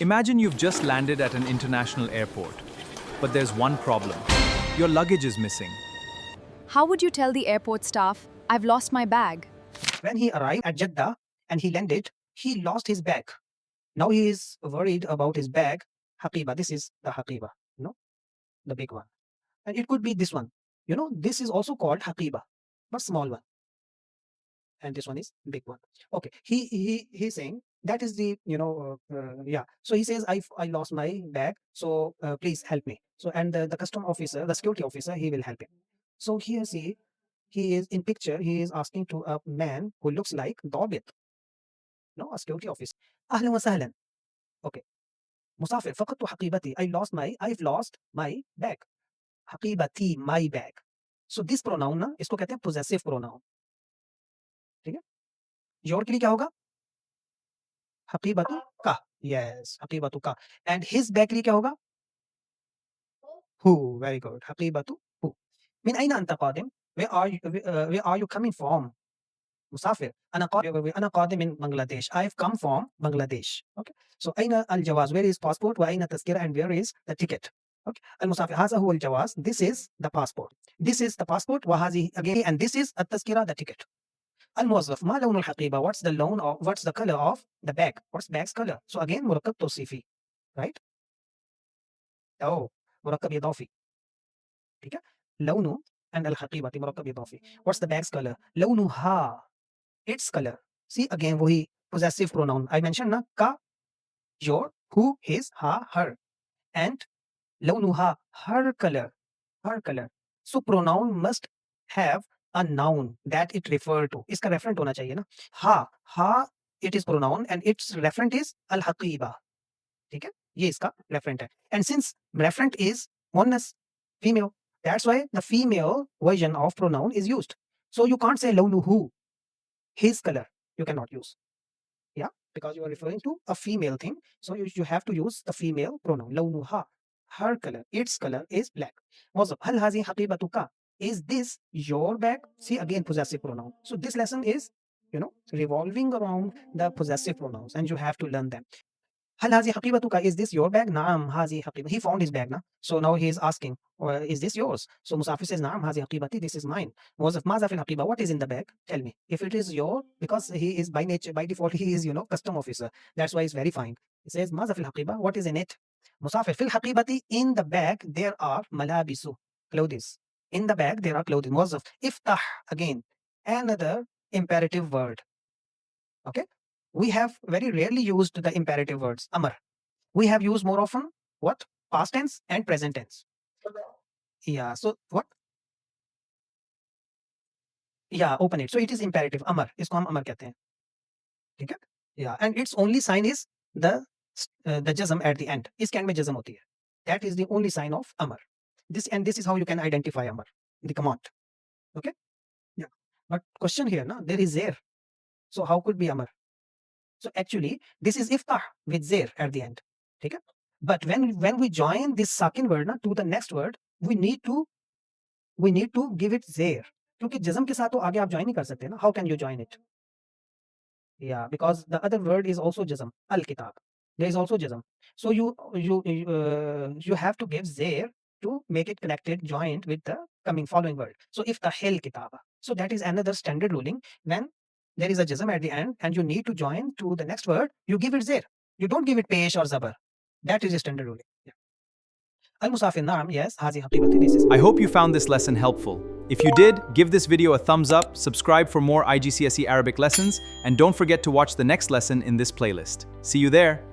Imagine you've just landed at an international airport, but there's one problem. Your luggage is missing. How would you tell the airport staff, I've lost my bag? When he arrived at Jeddah and he landed, he lost his bag. Now he is worried about his bag. Haqiba, this is the Haqiba, the big one. And it could be this one. This is also called Haqiba, but small one. And this one is big one. Okay, he's saying that is the yeah. So he says I lost my bag. So please help me. So and the custom officer, the security officer, he will help him. So here see, he is in picture. He is asking to a man who looks like Dobit, a security officer. أهلا وسهلا. Okay. مسافر فقدت حقيبتي. I've lost my bag. حقيبتي, my bag. So this pronoun ना इसको कहते हैं possessive pronoun. ठीक है? Your के लिए क्या होगा? حقيبتك का. Yes, حقيبتك. And his bag के लिए क्या होगा? Who. Very good. حقيبته who. من أين أنت قادم? Where are you coming from? مسافر. أنا قادم من بنغلاديش. I've come from Bangladesh. Okay. So أين الجواز? Where is passport? وأين التذكرة? And where is the ticket? Okay. المسافر. هذا هو الجواز. This is the passport. This is the passport. وهذه again. And this is التذكرة, the ticket. الموظف. ما لون الحقيبة? What's the color of the bag? What's bag's color? So again مركب توصيفي. Right? Oh, مركب إضافي. ठीक है? لونه and الحقيبة مركب إضافي. What's the bag's color? لونها. Its color. See again वही possessive pronoun. I mentioned ना का, your, who, his, her. And لونها, her color. Her color. So pronoun must have a noun that it refer to. इसका referent होना चाहिए ना. ha it is pronoun and its referent is al-haqiba. ठीक है? ये इसका referent है. And since referent is oneness, female, that's why the female version of pronoun is used. So you can't say لونه, his color. You cannot use. Yeah, because you are referring to a female thing. So you have to use the female pronoun. لونها, her color, its color is black. موظف. هل هذه حقيبتك? Is this your bag? See again possessive pronoun. So this lesson is, revolving around the possessive pronouns and you have to learn them. هل هذه حقيبتك? Is this your bag? نعم هذه حقيبة. He found his bag now. So now he is asking, is this yours? So مسافر says نعم هذه حقيبتي. This is mine. موظف. ماذا في الحقيبة? What is in the bag? Tell me. If it is your, because he is by nature, by default, he is, custom officer. That's why he's verifying. He says ماذا في الحقيبة? What is in it? مسافر. في الحقيبة, in the bag there are ملابس, clothes. In the bag there are clothes. موظف. افتح. Again another imperative word. Okay. We have very rarely used the imperative words. Amar. We have used more often what? Past tense and present tense. Yeah. So what? Yeah. Open it. So it is imperative. Amar. इसको हम अमर कहते हैं. ठीक है? Yeah. And its only sign is the jazm at the end. इसके end में जज़म होती है. That is the only sign of amar. This is how you can identify amar, the command. Okay. Yeah. But question here, there is there. So how could be amar? So actually, this is iftah with zer at the end. Okay? But when we join this sakin word to the next word, we need to give it zer. क्योंकि जज़म के साथ तो आगे आप join नहीं कर सकते ना. How can you join it? Yeah, because the other word is also jazm. Al-kitab. There is also jazm. So you have to give zer to make it connected, joined with the following word. So iftahil kitaba. So that is another standard ruling. When there is a jazm at the end and you need to join to the next word, you give it zer. You don't give it pesh or zabar. That is a standard ruling. Yeah. Al-musafir, naam, yes, hazi haqibati, this is. I hope you found this lesson helpful. If you did, give this video a thumbs up, subscribe for more IGCSE Arabic lessons, and don't forget to watch the next lesson in this playlist. See you there.